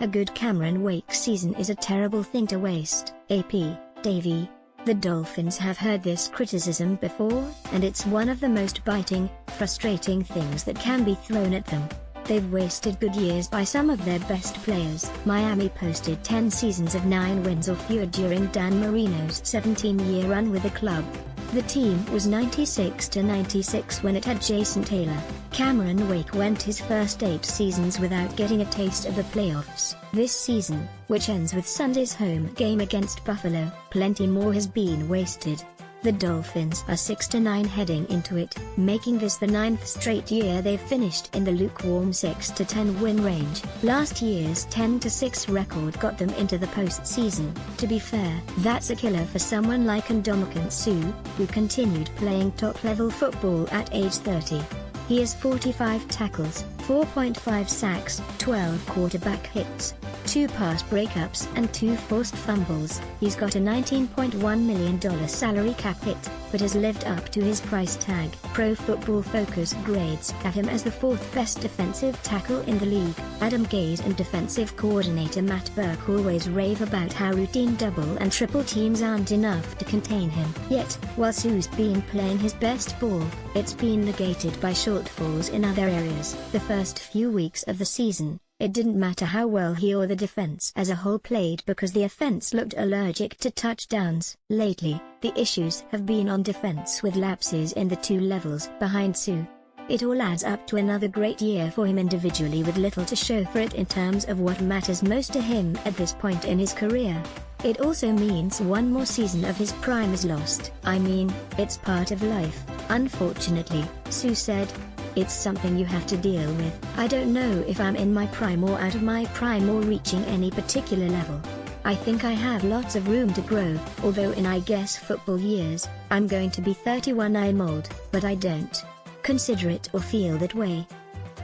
A good Cameron Wake season is a terrible thing to waste. AP, Davey. The Dolphins have heard this criticism before, and it's one of the most biting, frustrating things that can be thrown at them. They've wasted good years by some of their best players. Miami posted 10 seasons of 9 wins or fewer during Dan Marino's 17-year run with the club. The team was 96-96 when it had Jason Taylor. Cameron Wake went his first 8 seasons without getting a taste of the playoffs. This season, which ends with Sunday's home game against Buffalo, plenty more has been wasted. The Dolphins are 6-9 heading into it, making this the 9th straight year they've finished in the lukewarm 6-10 win range. Last year's 10-6 record got them into the postseason. To be fair, that's a killer for someone like Ndamukong Suh, who continued playing top-level football at age 30. He has 45 tackles, 4.5 sacks, 12 quarterback hits, 2 pass breakups and 2 forced fumbles. He's got a $19.1 million salary cap hit, but has lived up to his price tag. Pro Football Focus grades have him as the 4th best defensive tackle in the league. Adam Gase and defensive coordinator Matt Burke always rave about how routine double and triple teams aren't enough to contain him. Yet, while Suh's been playing his best ball, it's been negated by shortfalls in other areas. The first few weeks of the season, it didn't matter how well he or the defense as a whole played because the offense looked allergic to touchdowns. Lately, the issues have been on defense with lapses in the 2 levels behind Suh. It all adds up to another great year for him individually with little to show for it in terms of what matters most to him at this point in his career. It also means one more season of his prime is lost. I mean, it's part of life, unfortunately, Suh said. It's something you have to deal with. I don't know if I'm in my prime or out of my prime or reaching any particular level. I think I have lots of room to grow, although in I guess football years, I'm going to be 31. I'm old, but I don't consider it or feel that way.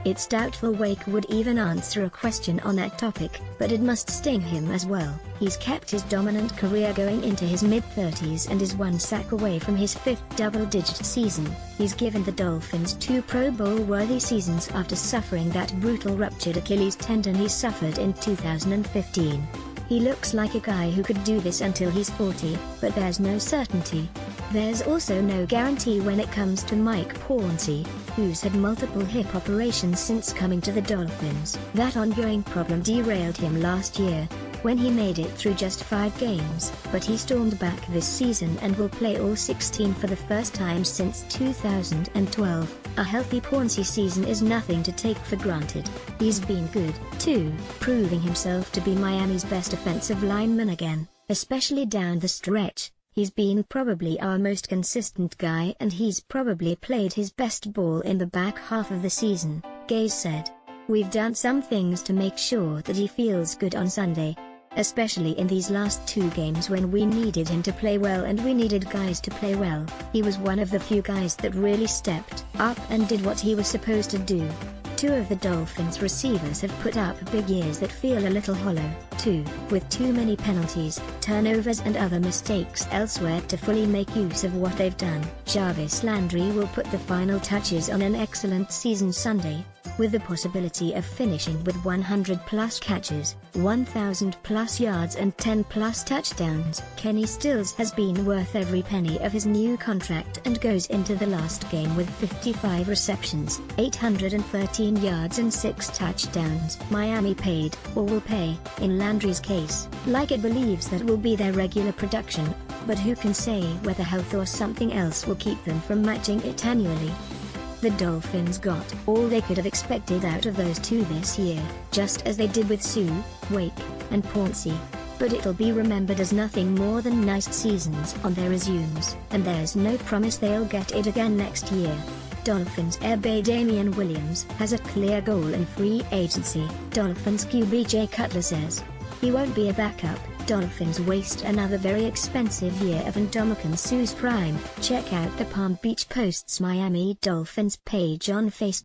It's doubtful Wake would even answer a question on that topic, but it must sting him as well. He's kept his dominant career going into his mid-30s and is 1 sack away from his 5th double-digit season. He's given the Dolphins 2 Pro Bowl-worthy seasons after suffering that brutal ruptured Achilles tendon he suffered in 2015. He looks like a guy who could do this until he's 40, but there's no certainty. There's also no guarantee when it comes to Mike Pouncey, who's had multiple hip operations since coming to the Dolphins. That ongoing problem derailed him last year, when he made it through just 5 games, but he stormed back this season and will play all 16 for the first time since 2012. A healthy Pouncey season is nothing to take for granted. He's been good, too, proving himself to be Miami's best offensive lineman again, especially down the stretch. He's been probably our most consistent guy and he's probably played his best ball in the back half of the season, Gase said. We've done some things to make sure that he feels good on Sunday, especially in these last 2 games when we needed him to play well and we needed guys to play well. He was one of the few guys that really stepped up and did what he was supposed to do. 2 of the Dolphins receivers have put up big years that feel a little hollow, too, with too many penalties, turnovers and other mistakes elsewhere to fully make use of what they've done. Jarvis Landry will put the final touches on an excellent season Sunday, with the possibility of finishing with 100+ catches, 1,000+ yards and 10+ touchdowns. Kenny Stills has been worth every penny of his new contract and goes into the last game with 55 receptions, 813 yards and 6 touchdowns. Miami paid, or will pay, in Landry's case, like it believes that will be their regular production, but who can say whether health or something else will keep them from matching it annually. The Dolphins got all they could have expected out of those 2 this year, just as they did with Suh, Wake, and Pouncey. But it'll be remembered as nothing more than nice seasons on their resumes, and there's no promise they'll get it again next year. Dolphins air Damian Williams has a clear goal in free agency, Dolphins QB Jay Cutler says. He won't be a backup. Dolphins waste another very expensive year of Ndamukong Suh's prime. Check out the Palm Beach Post's Miami Dolphins page on Facebook.